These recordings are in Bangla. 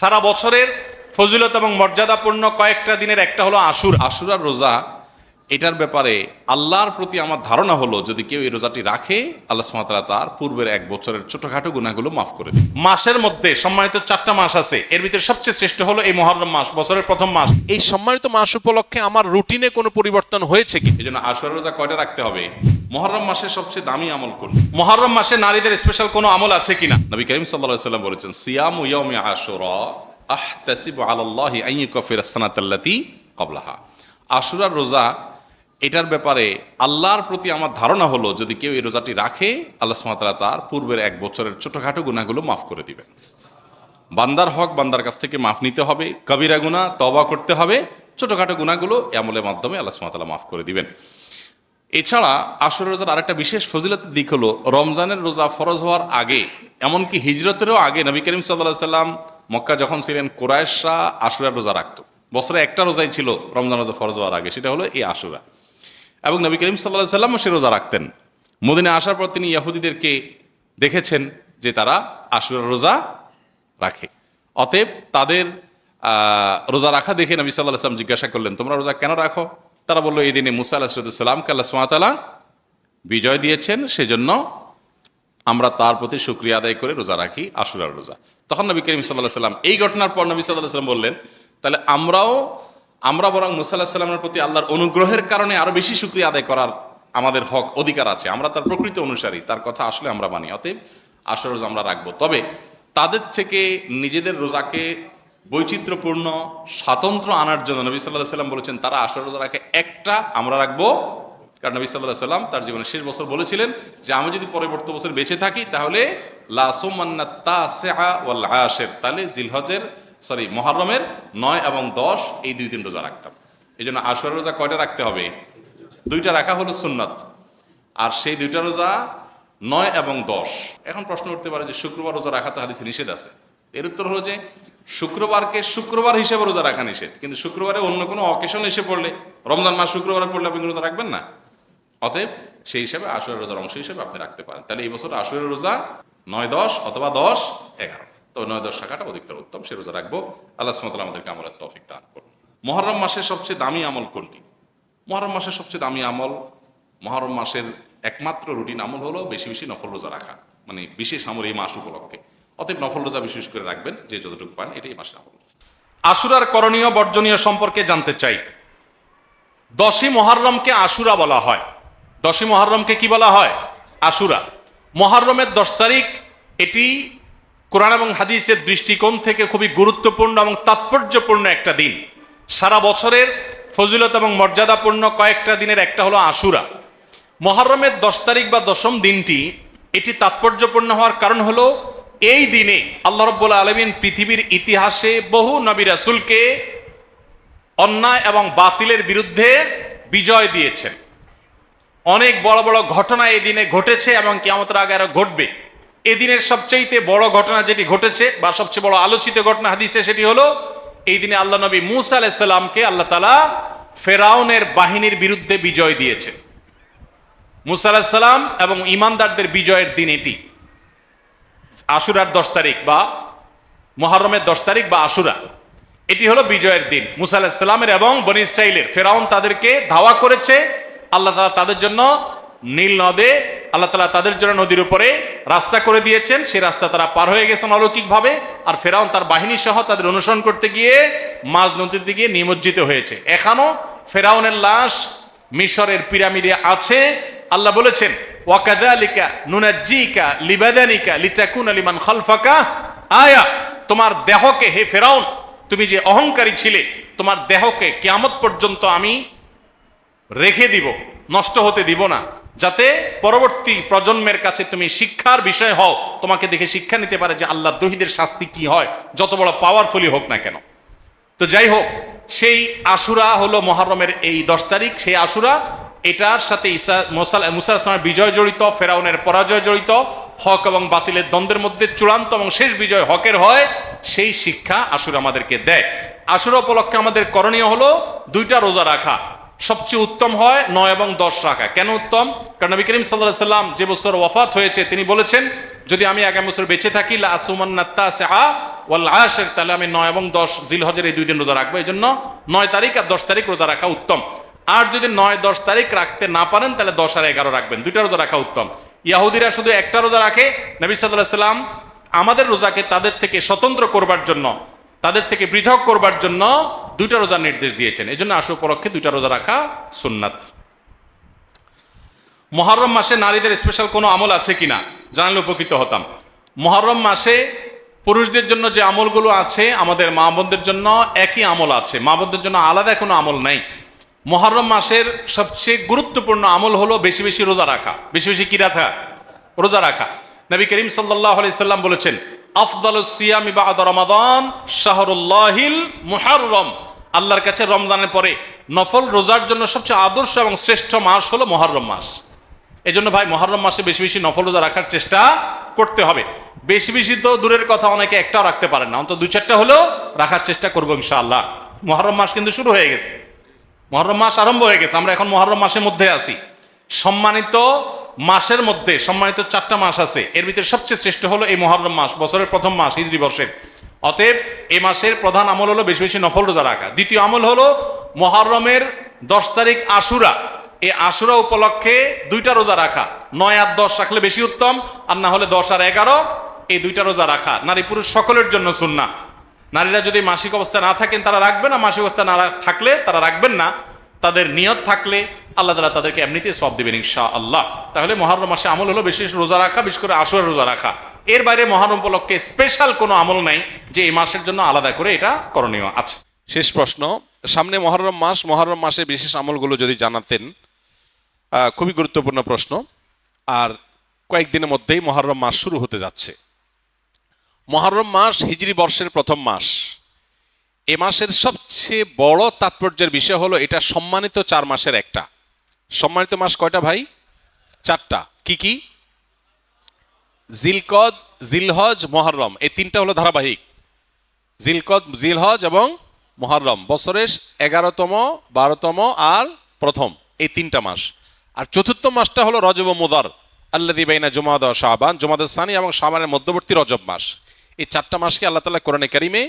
সারা বছরের ফজিলত এবং মর্যাদাপূর্ণ কয়েকটা দিনের একটা হলো আশুরার রোজা, এটার ব্যাপারে আল্লাহর প্রতি আমার ধারণা হলো যদি কেউ এই রোজাটি রাখে আল্লাহ সুবহানাহু ওয়া তাআলা তার পূর্বের এক বছরের ছোটখাটো গুনাহগুলো মাফ করে দেন। মাসের মধ্যে সম্মানিত 4টা মাস আছে, এর ভিতরে সবচেয়ে শ্রেষ্ঠ হলো এই মুহররম মাস, বছরের প্রথম মাস। এই সম্মানিত মাস উপলক্ষে আমার রুটিনে কোনো পরিবর্তন হয়েছে কি? এই জন্য আশুরার রোজা কয়টা রাখতে হবে? মুহররম মাসের সবচেয়ে দামি আমল কোন? মুহররম মাসে নারীদের স্পেশাল কোনো আমল আছে কিনা? নবী করিম সাল্লাল্লাহু আলাইহি ওয়াসাল্লাম বলেছেন, সিয়ামু ইয়াউমি আশুরা আহতাসিবু আলাল্লাহি আন ইউকাফিরা আস-সানাতাল্লাতী ক্বাবলাহা। আশুরার রোজা, এটার ব্যাপারে আল্লাহর প্রতি আমার ধারণা হলো যদি কেউ এই রোজাটি রাখে আল্লাহ সুবহানাহু ওয়া তাআলা তার পূর্বের এক বছরের ছোটখাটো গুনাহগুলো মাফ করে দিবেন। বান্দার হক বান্দার কাছ থেকে মাফ নিতে হবে, কবিরা গুনাহ তওবা করতে হবে, ছোটখাটো গুনাহগুলো এই আমলের মাধ্যমে আল্লাহ সুবহানাহু ওয়া তাআলা মাফ করে দিবেন। এছাড়া আশুরার রোজার আরেকটা বিশেষ ফজিলতের দিক হলো রমজানের রোজা ফরজ হওয়ার আগে, এমনকি হিজরতেরও আগে নবী করিম সাল্লাল্লাহু আলাইহি সাল্লাম মক্কা যখন ছিলেন কুরাইশরা আশুরার রোজা রাখতো। বছরে একটা রোজাই ছিল রমজান রোজা ফরজ হওয়ার আগে, সেটা হলো এই আশুরা। এবং নবী করিম সাল্লাল্লাহু আলাইহি সাল্লামও সে রোজা রাখতেন। মদিনায় আসার পর তিনি ইহুদিদেরকে দেখেছেন যে তারা আশুরার রোজা রাখে, অতএব তাদের রোজা রাখা দেখে নবী সাল্লাল্লাহু আলাইহি সাল্লাম জিজ্ঞাসা করলেন, তোমরা রোজা কেন রাখো? তারা বললো, এই দিনে মুসা আলাইহিস সালামকে আল্লাহ সুবহানাহু ওয়া তাআলা বিজয় দিয়েছেন, সেজন্য আমরা তার প্রতি শুকরিয়া আদায় করে রোজা রাখি আশুরার রোজা। তখন নবী করিম সাল্লাল্লাহু আলাইহি সাল্লাম এই ঘটনার পর নবী সাল্লাল্লাহু আলাইহি সাল্লাম বললেন, তাহলে আমরা বরং মুসা আলাইহিস সালামের প্রতি আল্লাহর অনুগ্রহের কারণে আরো বেশি শুকরিয়া আদায় করার আমাদের হক অধিকার আছে, আমরা তার প্রকৃত অনুসারী, তার কথা আসলে আমরা মানি, অতএব আশুরার রোজা আমরা রাখবো। তবে তাদের থেকে নিজেদের রোজাকে বৈচিত্র্যপূর্ণ স্বাতন্ত্র আনার জন্য নবী সাল্লাল্লাহু আলাইহি সাল্লাম বলেছেন তারা আশুরার রোজা রাখে একটা, আমরা রাখবো। কারণ নবী সাল্লাল্লাহু আলাইহি সাল্লাম তার জীবনের শেষ বছর বলেছিলেন যে আমি যদি পরবর্তী বছর বেঁচে থাকি তাহলে লা সুমান্না তাসিআ ওয়াল আশির, তাহলে মুহররমের 9 এবং 10 এই 2 দিন রোজা রাখতাম। এই জন্য আশুরার রোজা কয়টা রাখতে হবে? 2টা রাখা হলো সুন্নাত, আর সেই 2টা রোজা 9 এবং 10। এখন প্রশ্ন উঠতে পারে যে শুক্রবার রোজা রাখা তো হাদিসে নিষেধ আছে। এর উত্তর হলো যে শুক্রবারকে শুক্রবার হিসেবে রোজা রাখা নিষেধ, কিন্তু শুক্রবারে অন্য কোনো অকেশন এসে পড়লে, রমজান মাস শুক্রবারে পড়লে আপনি রোজা রাখবেন না, অতএব সেই হিসাবে আশুরার রোজার অংশ হিসেবে আপনি রাখতে পারেন। তাহলে এই বছর আশুরার রোজা 9-10 অথবা 10-11, তো 9-10 শাখাটা অধিকতর উত্তম, সে রোজা রাখবো। আল্লাহ সুবহানাহু ওয়া তাআলা আমাদেরকে আমলের তৌফিক দান করুন। মুহররম মাসের সবচেয়ে দামি আমল কোনটি? মুহররম মাসের সবচেয়ে দামি আমল, মুহররম মাসের একমাত্র রুটিন আমল হলো বেশি বেশি নফল রোজা রাখা, মানে বিশেষ আমল এই মাস উপলক্ষে। অতএব নফল রোজা বিশেষ করে রাখবেন, যে যতটুকু পান, এটাই মাসের আমল। আশুরার করণীয় বর্জনীয় সম্পর্কে জানতে চাই। 10ই মুহররমকে আশুরা বলা হয়। 10ই মুহররমকে কি বলা হয়? আশুরা। মুহররমের 10 তারিখ, এটি কোরআন এবং হাদিসের দৃষ্টিকোণ থেকে খুবই গুরুত্বপূর্ণ এবং তাৎপর্যপূর্ণ একটা দিন। সারা বছরের ফজিলত এবং মর্যাদাপূর্ণ কয়েকটা দিনের একটা হলো আশুরা। মুহররমের 10 তারিখ বা 10ম দিনটি, এটি তাৎপর্যপূর্ণ হওয়ার কারণ হলো এই দিনে আল্লাহ রাব্বুল আলামিন পৃথিবীর ইতিহাসে বহু নবী রাসূলকে অন্যায় এবং বাতিলের বিরুদ্ধে বিজয় দিয়েছেন। অনেক বড় বড় ঘটনা এই দিনে ঘটেছে এবং কিয়ামতের আগে আরো ঘটবে। এই দিনের সবচেয়ে বড় ঘটনা যেটি ঘটেছে বা সবচেয়ে বড় আলোচিত ঘটনা হাদিসে, সেটি হলো এই দিনে আল্লাহ নবী মূসা আলাইহিস সালামকে আল্লাহ তাআলা ফেরাউনের বাহিনীর বিরুদ্ধে বিজয় দিয়েছেন। মূসা আলাইহিস সালাম এবং ঈমানদারদের বিজয়ের দিন এটি। আশুরার 10 তারিখ বা মুহররমের 10 তারিখ বা আশুরা, এটি হলো বিজয়ের দিন মূসা আলাইহিস সালামের এবং বনী ইসরাইলের। ফেরাউন তাদেরকে ধাওয়া করেছে, আল্লাহ তাআলা তাদের জন্য নীল নদে, আল্লাহ তাআলা তাদের জন্য নদীর উপরে রাস্তা করে দিয়েছেন, সেই রাস্তা তারা পার হয়ে গেছেন অলৌকিকভাবে। আর ফেরাউন তার বাহিনী সহ তাদের অনুসরণ করতে গিয়ে মাঝ নদীর দিকে নিমজ্জিত হয়েছে। এখনো ফেরাউনের লাশ মিশরের পিরামিডে আছে। আল্লাহ বলেছেন, ওয়াকাযালিকা নুনাজ্জিকা লিবাদানিকা লিতাকুনা লিমান খালফাকা আয়া, তোমার দেহকে, হে ফেরাউন, তুমি যে অহংকারী ছিলে, তোমার দেহকে কিয়ামত পর্যন্ত আমি রেখে দিব, নষ্ট হতে দিব না, যাতে পরবর্তী প্রজন্মের কাছে তুমি শিক্ষার বিষয় হও, তোমাকে দেখে শিক্ষা নিতে পারে যে আল্লাহ দ্রোহীদের শাস্তি কি হয়, যত বড় পাওয়ারফুলই হোক না কেন। তো যাই হোক, সেই আশুরা হলো মুহররমের এই 10 তারিখ। সেই আশুরা, এটার সাথে মুসা আলাইহিস সালামের বিজয় জড়িত, ফেরাউনের পরাজয় জড়িত, হক এবং বাতিলের দ্বন্দ্বের মধ্যে চূড়ান্ত এবং শেষ বিজয় হকের হয়, সেই শিক্ষা আশুরা আমাদেরকে দেয়। আশুরা উপলক্ষে আমাদের করণীয় হলো 2টা রোজা রাখা। সবচেয়ে উত্তম হয় 9 এবং 10 রাখা। কেন উত্তম? কারণ নবী করিম সাল্লাল্লাহু আলাইহি সাল্লাম যে বছর ওয়াফাত হয়েছে, তিনি বলেছেন, যদি আমি আগামী বছর বেঁচে থাকি লা আসুমান্না তাসিআ ওয়াল আশির, তাহলে আমি 9 এবং 10 জিলহজের এই 2 দিন রোজা রাখবো। এই জন্য 9 তারিখ আর 10 তারিখ রোজা রাখা উত্তম। আর যদি 9-10 তারিখ রাখতে না পারেন তাহলে 10 আর 11 রাখবেন, 2টা রোজা রাখা উত্তম। ইহুদিরা শুধু একটা রোজা রাখে, নবী সাল্লাল্লাহু আলাইহি সাল্লাম আমাদের রোজাকে তাদের থেকে স্বতন্ত্র করবার জন্য, তাদের থেকে পৃথক করবার জন্য 2টা রোজার নির্দেশ দিয়েছেন। এই জন্য আশুরা উপলক্ষে 2টা রোজা রাখা সুন্নাত। মুহররম মাসে নারীদের স্পেশাল কোনো আমল আছে কিনা জানলে উপকৃত হতাম। মুহররম মাসে পুরুষদের জন্য যে আমলগুলো আছে আমাদের মা বোনদের জন্য একই আমল আছে, মা বোনদের জন্য আলাদা কোনো আমল নাই। মুহররম মাসের সবচেয়ে গুরুত্বপূর্ণ আমল হলো বেশি বেশি রোজা রাখা। বেশি বেশি কি রাখা? রোজা রাখা। নবী করিম সাল্লাল্লাহু আলাইহি সাল্লাম বলেছেন, আফদালুস সিয়ামি বা'দা রমাদান শাহরুল্লাহিল মুহররম। আল্লাহর কাছে রমজানের পরে নফল রোজার জন্য সবচেয়ে আদর্শ এবং শ্রেষ্ঠ মাস হলো মুহররম মাস। এই জন্য ভাই মুহররম মাসে বেশি বেশি নফল রোজা রাখার চেষ্টা করতে হবে। বেশি বেশি তো দূরের কথা, অনেকে একটাও রাখতে পারেন না, অন্তত 2-4টা হলেও রাখার চেষ্টা করবো ইনশাআল্লাহ। মুহররম মাস কিন্তু শুরু হয়ে গেছে, মুহররম মাস আরম্ভ হয়ে গেছে, আমরা এখন মুহররম মাসের মধ্যে আছি। সম্মানিত মাসের মধ্যে সম্মানিত 4টা মাস আছে, এর ভিতরে সবচেয়ে শ্রেষ্ঠ হলো এই মুহররম মাস, বছরের প্রথম মাস, হিজরি বর্ষের। অতএব এই মাসের প্রধান আমল হলো বেশি বেশি নফল রোজা রাখা। দ্বিতীয় আমল হলো মুহররমের 10 তারিখ আশুরা, এই আশুরা উপলক্ষে 2টা রোজা রাখা। 9 আর 10 রাখলে বেশি উত্তম, আর না হলে 10 আর 11 এই 2টা রোজা রাখা নারী পুরুষ সকলের জন্য সুন্নাহ। নারীরা যদি মাসিক অবস্থায় না থাকেন তারা রাখবেন না, মাসিক অবস্থা না থাকলে তারা রাখবেন না। তাদের নিয়ত থাকলে আল্লাহ তাআলা তাদেরকে এমনিতেই সওয়াব দিবেন ইনশাআল্লাহ। তাহলে মুহররম মাসে আমল হলো বেশি বেশি রোজা রাখা, বিশেষ করে আশুরা রোজা রাখা। এর বাইরে মুহররম উপলক্ষে স্পেশাল কোনো আমল নাই যে এই মাসের জন্য আলাদা করে এটা করণীয় আছে। শেষ প্রশ্ন, সামনে মহররম মাস, মহররম মাসে বিশেষ আমলগুলো যদি জানাতেন। খুবই গুরুত্বপূর্ণ প্রশ্ন। আর কয়েকদিনের মধ্যেই মহররম মাস শুরু হতে যাচ্ছে। মহররম মাস হিজরি বর্ষের প্রথম মাস। এ মাসের সবচেয়ে বড় তাৎপর্যের বিষয় হলো এটা সম্মানিত 4 মাসের একটা। সম্মানিত মাস কয়টা ভাই? 4টা। কি কি? জিলকদ, জিলহজ, মুহররম, এই 3টা হলো ধারাবাহিক। জিলকদ, জিলহজ এবং মুহররম বছরের 11তম, 12তম আর প্রথম, এই 3টা মাস। আর চতুর্থ মাসটা হলো রজব ও মুদার, আল্লাযী বাইনা জুমাদা ওয়া শাবান, জুমাদাস সানি এবং শাবানের মধ্যবর্তী রজব মাস। এই 4টা মাসকে আল্লাহ তাআলা কোরআনে কারিমে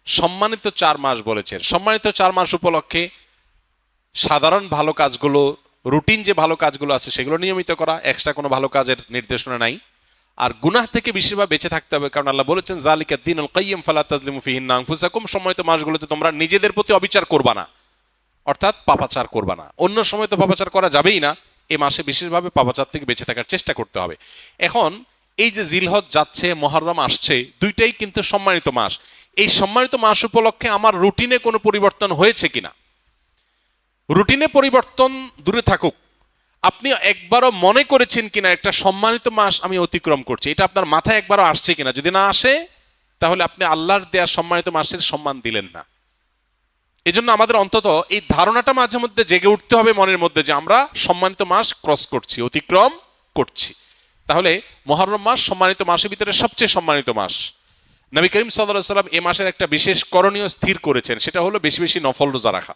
সম্মানিত 4 মাস বলেছেন। সম্মানিত 4 মাস উপলক্ষে সাধারণ ভালো কাজগুলো, রুটিন যে ভালো কাজগুলো আছে সেগুলো নিয়মিত করা, এক্সট্রা কোনো ভালো কাজের নির্দেশনা নাই। আর গুনাহ থেকে বেশিরভাগ বেঁচে থাকতে হবে, কারণ আল্লাহ বলেছেন যালিকা দ্বীনুল কাইয়্যিম ফালা তাজলিমু ফিহিন্না আনফুসাকুম। সম্মানিত মাসগুলোতে তোমরা নিজেদের প্রতি অবিচার করবা না, অর্থাৎ পাপাচার করবা না। অন্য সময় তো পাপাচার করা যাবেই না, এই মাসে বিশেষভাবে পাপাচার থেকে বেঁচে থাকার চেষ্টা করতে হবে। এখন এই যে জিলহজ যাচ্ছে, মুহররম আসছে, 2টাই কিন্তু সম্মানিত মাস। এই সম্মানিত মাস উপলক্ষে আমার রুটিনে কোনো পরিবর্তন হয়েছে কিনা? রুটিনে পরিবর্তন দূরে থাকুক, আপনি একবারও মনে করেছেন কিনা একটা সম্মানিত মাস আমি অতিক্রম করছি, এটা আপনার মাথায় একবারও আসছে কিনা? যদি না আসে তাহলে আপনি আল্লাহর দেয়া সম্মানিত মাসের সম্মান দিলেন না। এজন্য আমাদের অন্তত এই ধারণাটা মাঝে মধ্যে জেগে উঠতে হবে মনের মধ্যে যে আমরা সম্মানিত মাস ক্রস করছি, অতিক্রম করছি। তাহলে মুহররম মাস সম্মানিত মাসের ভিতরে সবচেয়ে সম্মানিত মাস। নবী করিম সাল্লাল্লাহু আলাইহি ওয়াসাল্লাম এই মাসের একটা বিশেষ করণীয় স্থির করেছেন, সেটা হলো বেশি বেশি নফল রোজা রাখা।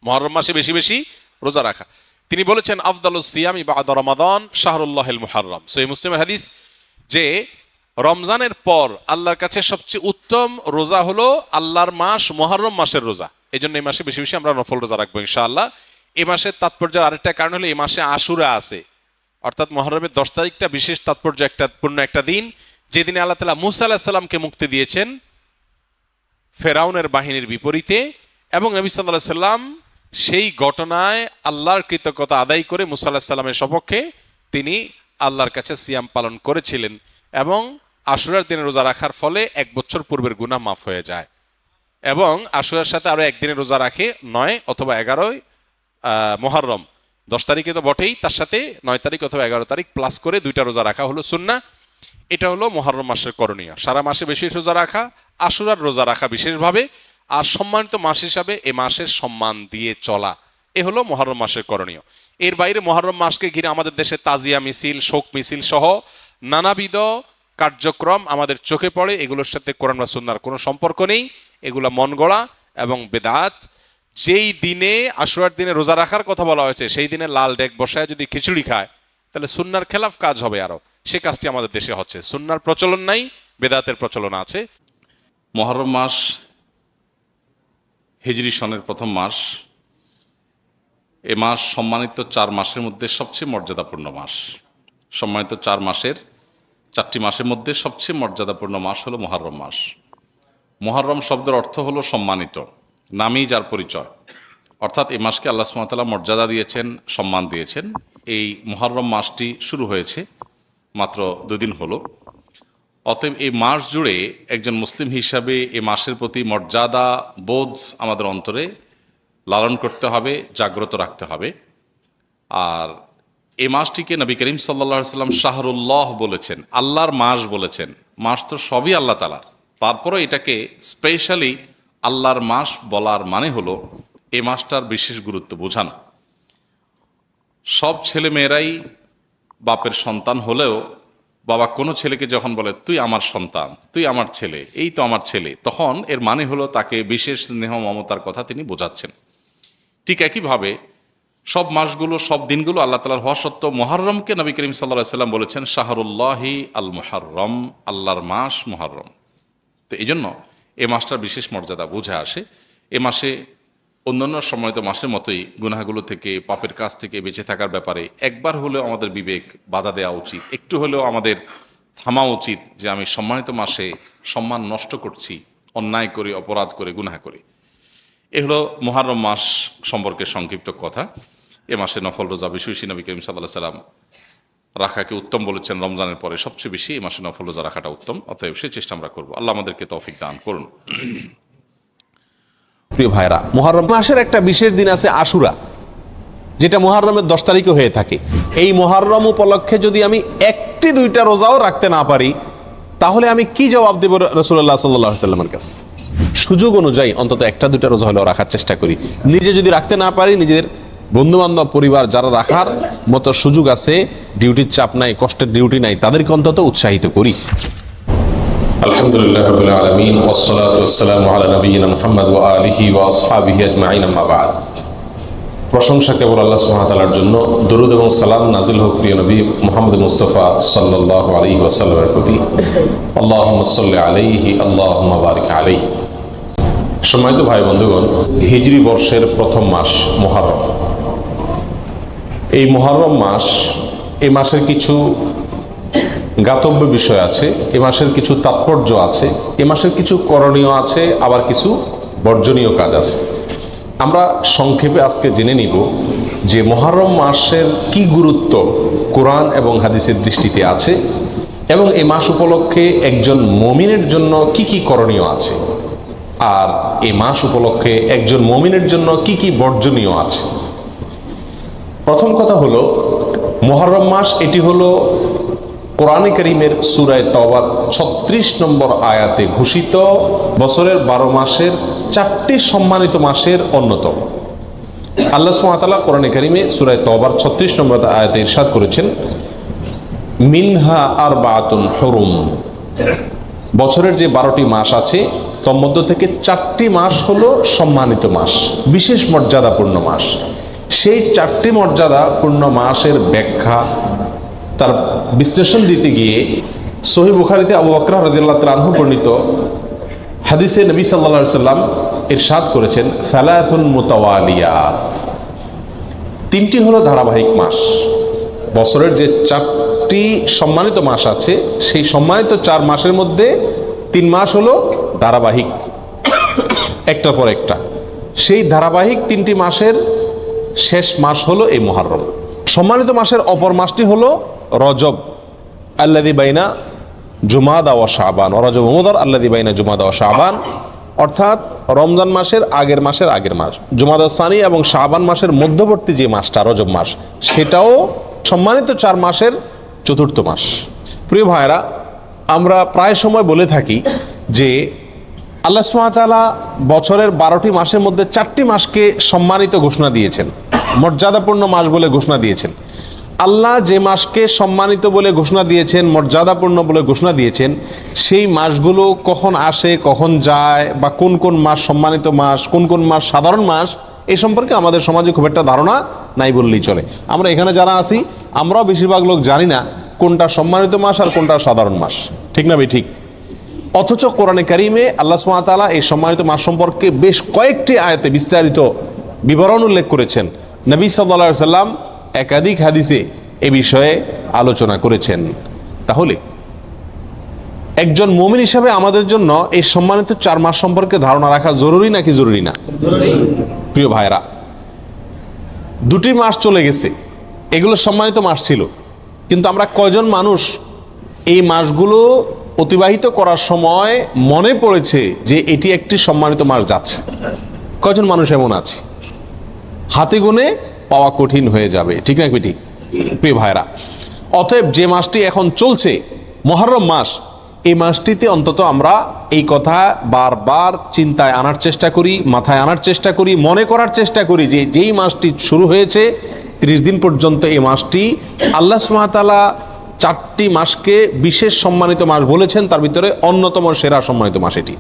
মুহররম মাসে বেশি বেশি রোজা রাখা। তিনি বলেছেন আফদালুস সিয়ামি বা'দা রমাদান শাহরুল্লাহিল মুহররম। সহিহ মুসলিমের হাদিস যে রমজানের পর আল্লাহর কাছে সবচেয়ে উত্তম রোজা হলো আল্লাহর মাস মুহররম মাসের রোজা। এই জন্য এই মাসে বেশি বেশি আমরা নফল রোজা রাখবো ইনশাআল্লাহ। এই মাসের তাৎপর্যের আরেকটা কারণ হলো এই মাসে আশুরা আছে, অর্থাৎ মুহররমের 10 তারিখটা বিশেষ তাৎপর্য পূর্ণ একটা দিন, যেদিনে আল্লাহ তাআলা মূসা আলাইহিস সালামকে মুক্তি দিয়েছেন ফেরাউনের বাহিনীর বিপরীতে, এবং নবী সাল্লাল্লাহু আলাইহি সাল্লাম সেই ঘটনায় আল্লাহর কৃতজ্ঞতা আদায় করে মূসা আলাইহিস সালামের সপক্ষে তিনি আল্লাহর কাছে সিয়াম পালন করেছিলেন, এবং আশুরার দিনে রোজা রাখার ফলে 1 বছর পূর্বের গুনাহ মাফ হয়ে যায়। এবং আশুরার সাথে আরো একদিনের রোজা রাখে 9 অথবা 11 মুহররম, 10 তারিখে তো বটেই, তার সাথে 9 তারিখ অথবা 11 তারিখ প্লাস করে 2টা রোজা রাখা হলো সুন্নাহ। এটা হলো মুহররম মাসের করণীয়। সারা মাসে বেশি রোজা রাখা, আশুরার রোজা রাখা বিশেষভাবে, আর সম্মানিত মাস হিসাবে এ মাসের সম্মান দিয়ে চলা, এ হলো মুহররম মাসের করণীয়। এর বাইরে মুহররম মাসকে ঘিরে আমাদের দেশে তাজিয়া মিছিল, শোক মিছিল সহ নানাবিধ কার্যক্রম আমাদের চোখে পড়ে। এগুলোর সাথে কোরআন বা সুন্নাহর কোনো সম্পর্ক নেই, এগুলো মন গড়া এবং বেদাত। যেই দিনে আশুরার দিনে রোজা রাখার কথা বলা হয়েছে সেই দিনে লাল ডেক বসায় যদি খিচুড়ি খায় তাহলে সুন্নাহর খেলাফ কাজ হবে, আরো সে কাজটি আমাদের দেশে হচ্ছে। সুন্নাহর প্রচলন নাই, বেদাতের প্রচলন আছে। মুহররম মাস হিজরি সনের প্রথম মাস। এ মাস সম্মানিত 4 মাসের মধ্যে সবচেয়ে মর্যাদাপূর্ণ মাস। সম্মানিত 4টি মাসের মধ্যে সবচেয়ে মর্যাদাপূর্ণ মাস হলো মুহররম মাস। মুহররম শব্দের অর্থ হলো সম্মানিত, নামেই যার পরিচয়। অর্থাৎ এই মাসকে আল্লাহ সুবহানাহু ওয়া তাআলা মর্যাদা দিয়েছেন, সম্মান দিয়েছেন। এই মুহররম মাসটি শুরু হয়েছে মাত্র 2 দিন হলো। অতএব এই মাস জুড়ে একজন মুসলিম হিসাবে এই মাসের প্রতি মর্যাদা বোধ আমাদের অন্তরে লালন করতে হবে, জাগ্রত রাখতে হবে। আর এই মাসটিকে নবী করিম সাল্লাল্লাহু আলাইহি ওয়াসাল্লাম শাহরুল্লাহ বলেছেন, আল্লাহর মাস বলেছেন। মাস তো সবই আল্লাহ তাআলার, তারপরে এটাকে স্পেশালি আল্লাহর মাস বলার মানে হলো এই মাসটার বিশেষ গুরুত্ব বোঝানো। সব ছেলে মেয়েরাই বাপের সন্তান হলেও বাবা কোনো ছেলেকে যখন বলে তুই আমার সন্তান, তুই আমার ছেলে, এই তো আমার ছেলে, তখন এর মানে হলো তাকে বিশেষ স্নেহ মমতার কথা তিনি বোঝাচ্ছেন। ঠিক একইভাবে সব মাসগুলো, সব দিনগুলো আল্লাহ তাআলার হওয়া সত্ত্বেও মুহররমকে নবী করিম সাল্লাল্লাহু আলাইহি ওয়াসাল্লাম বলেছেন শাহরুল্লাহি আল মুহররম, আল্লাহর মাস মুহররম। তো এই জন্য এ মাসটার বিশেষ মর্যাদা বুঝে আসে। এ মাসে অন্যান্য সময়ত মাসের মতোই গুনাহগুলো থেকে, পাপের কাজ থেকে বেঁচে থাকার ব্যাপারে একবার হলেও আমাদের বিবেক বাধা দেওয়া উচিত, একটু হলেও আমাদের থামা উচিত যে আমি সম্মানিত মাসে সম্মান নষ্ট করছি, অন্যায় করে, অপরাধ করে, গুনাহ করে। এ হলো মুহররম মাস সম্পর্কে সংক্ষিপ্ত কথা। এ মাসে নফল রোজা বেশি বেশি নবী করিম সাল্লাল্লাহু আলাইহি ওয়াসাল্লাম রাখাকে উত্তম বলেছেন। রমজানের পরে সবচেয়ে বেশি এই মাসে নফল রোজা রাখাটা উত্তম। অতএব সে চেষ্টা আমরা করবো। আল্লাহ আমাদেরকে তৌফিক দান করুন। প্রিয় ভাইরা, মুহররম মাসের একটা বিশেষ দিন আছে আশুরা, যেটা মুহররমের 10 তারিখে হয়ে থাকে। এই মুহররম উপলক্ষে যদি আমি 1-2টা রোজাও রাখতে না পারি, তাহলে আমি কি জবাব দেব রাসূলুল্লাহ সাল্লাল্লাহু আলাইহি ওয়াসাল্লামের কাছে? সুযোগ অনুযায়ী অন্তত 1-2টা রোজা হলেও রাখার চেষ্টা করি। নিজে যদি রাখতে না পারি, নিজেদের বন্ধু বান্ধব, পরিবার যারা রাখার মতো সুযোগ আছে, ডিউটির চাপ নাই, কষ্টের ডিউটি নাই, তাদেরকে অন্তত উৎসাহিত করি। আলহামদুলিল্লাহ রাব্বিল আলামিন, ওয়াসসালাতু ওয়াসসালামু আলা নাবিয়িনা মুহাম্মদ ওয়া আলিহি ওয়া আসহাবিহি আজমাইন, আম্মা বা'দ। প্রশংসা কেবল আল্লাহ সুবহানাহু ওয়া তাআলার জন্য। দরুদ এবং সালাম নাজিল হোক প্রিয় নবী মুহাম্মদ মুস্তাফা সাল্লাল্লাহু আলাইহি ওয়াসাল্লামের প্রতি। আল্লাহুম্মা সাল্লি আলাইহি, আল্লাহুম্মা বারিক আলাইহি। সম্মানিত ভাই বন্ধুগণ, হিজরি বর্ষের প্রথম মাস মুহররম। এই মুহররম মাস, এই মাসের কিছু জ্ঞাতব্য বিষয় আছে, এ মাসের কিছু তাৎপর্য আছে, এ মাসের কিছু করণীয় আছে, আবার কিছু বর্জনীয় কাজ আছে। আমরা সংক্ষেপে আজকে জেনে নিব যে মুহররম মাসের কি গুরুত্ব কোরআন এবং হাদিসের দৃষ্টিতে আছে, এবং এই মাস উপলক্ষে একজন মুমিনের জন্য কি কি করণীয় আছে, আর এই মাস উপলক্ষে একজন মুমিনের জন্য কি কি বর্জনীয় আছে। প্রথম কথা হলো, মুহররম মাস এটি হলো কোরআনে কারীমের সূরা তাওবার 36 নম্বর আয়াতে ঘোষিত বছরের 12 মাসের 4টি সম্মানিত মাসের অন্যতম। আল্লাহ সুবহানাহু ওয়া তাআলা কোরআনে কারীমে সূরা তাওবার 36 নম্বর আয়াতে ইরশাদ করেছেন, মিনহা আরবাআতুন হুরুম। বছরের যে 12টি মাস আছে, তার মধ্য থেকে 4টি মাস হলো সম্মানিত মাস, বিশেষ মর্যাদাপূর্ণ মাস। সেই 4টি মর্যাদাপূর্ণ মাসের ব্যাখ্যা, তার বিশ্লেষণ দিতে গিয়ে সহিহ বুখারীতে আবু বকর রাদিয়াল্লাহু তাআলা আনহু বর্ণিত হাদিসে নবী সাল্লাল্লাহু আলাইহি ওয়াসাল্লাম ইরশাদ করেছেন, সালাসুন মুতাওয়ালিয়াত। 3টি হলো ধারাবাহিক মাস। বছরের যে 4টি সম্মানিত মাস আছে, সেই সম্মানিত 4 মাসের মধ্যে 3 মাস হলো ধারাবাহিক, একটার পর একটা। সেই ধারাবাহিক 3টি মাসের শেষ মাস হলো এই মুহররম। সম্মানিত মাসের অপর মাসটি হলো রজব, আল্লাযী বাইনা জুমাদা ওয়া শাবান, রজব মুদার আল্লাযী বাইনা জুমাদা ওয়া শাবান, অর্থাৎ রমজান মাসের আগের মাস, জুমাদা সানি এবং শাবান মাসের মধ্যবর্তী যে মাসটা রজব মাস, সেটাও সম্মানিত 4 মাসের 4র্থ মাস। প্রিয় ভাইরা, আমরা প্রায় সময় বলে থাকি যে আল্লাহ সুবহানাহু ওয়া তাআলা বছরের 12টি মাসের মধ্যে 4টি মাসকে সম্মানিত ঘোষণা দিয়েছেন, মর্যাদাপূর্ণ মাস বলে ঘোষণা দিয়েছেন। আল্লাহ যে মাসকে সম্মানিত বলে ঘোষণা দিয়েছেন, মর্যাদাপূর্ণ বলে ঘোষণা দিয়েছেন, সেই মাসগুলো কখন আসে, কখন যায়, বা কোন কোন মাস সম্মানিত মাস, কোন কোন মাস সাধারণ মাস, এই সম্পর্কে আমাদের সমাজে খুব একটা ধারণা নাই বললেই চলে। আমরা এখানে যারা আছি, আমরাও বেশিরভাগ লোক জানি না কোনটা সম্মানিত মাস আর কোনটা সাধারণ মাস, ঠিক না ভাই? ঠিক। অথচ কোরআনে কারিমে আল্লাহ সুবহানাহু ওয়া তাআলা এই সম্মানিত মাস সম্পর্কে বেশ কয়েকটি আয়াতে বিস্তারিত বিবরণ উল্লেখ করেছেন। নবী সাল্লাল্লাহু আলাইহি সাল্লাম একাধিক হাদিসে এ বিষয়ে আলোচনা করেছেন। তাহলে একজন মুমিন হিসাবে আমাদের জন্য এই সম্মানিত 4 মাস সম্পর্কে ধারণা রাখা জরুরি নাকি জরুরি না? প্রিয় ভাইরা, 2টি মাস চলে গেছে, এগুলো সম্মানিত মাস ছিল, কিন্তু আমরা কয়জন মানুষ এই মাসগুলো অতিবাহিত করার সময় মনে পড়েছে যে এটি একটি সম্মানিত মাস যাচ্ছে? কয়জন মানুষ এমন আছে? হাতে গুনে পাওয়া কঠিন হয়ে যাবে, ঠিক না ঠিক? প্রিয় ভাইরা, অতএব যে মাসটি এখন চলছে মুহররম মাস, এই মাসটিতে অন্তত আমরা এই কথা বারবার চিন্তায় আনার চেষ্টা করি, মাথায় আনার চেষ্টা করি, মনে করার চেষ্টা করি যে যেই মাসটি শুরু হয়েছে 30 দিন পর্যন্ত এই মাসটি আল্লাহ সুবহানাহু ওয়া তাআলা 4টি মাসকে বিশেষ সম্মানিত মাস বলেছেন, তার ভিতরে অন্যতম সেরা সম্মানিত মাস এটি।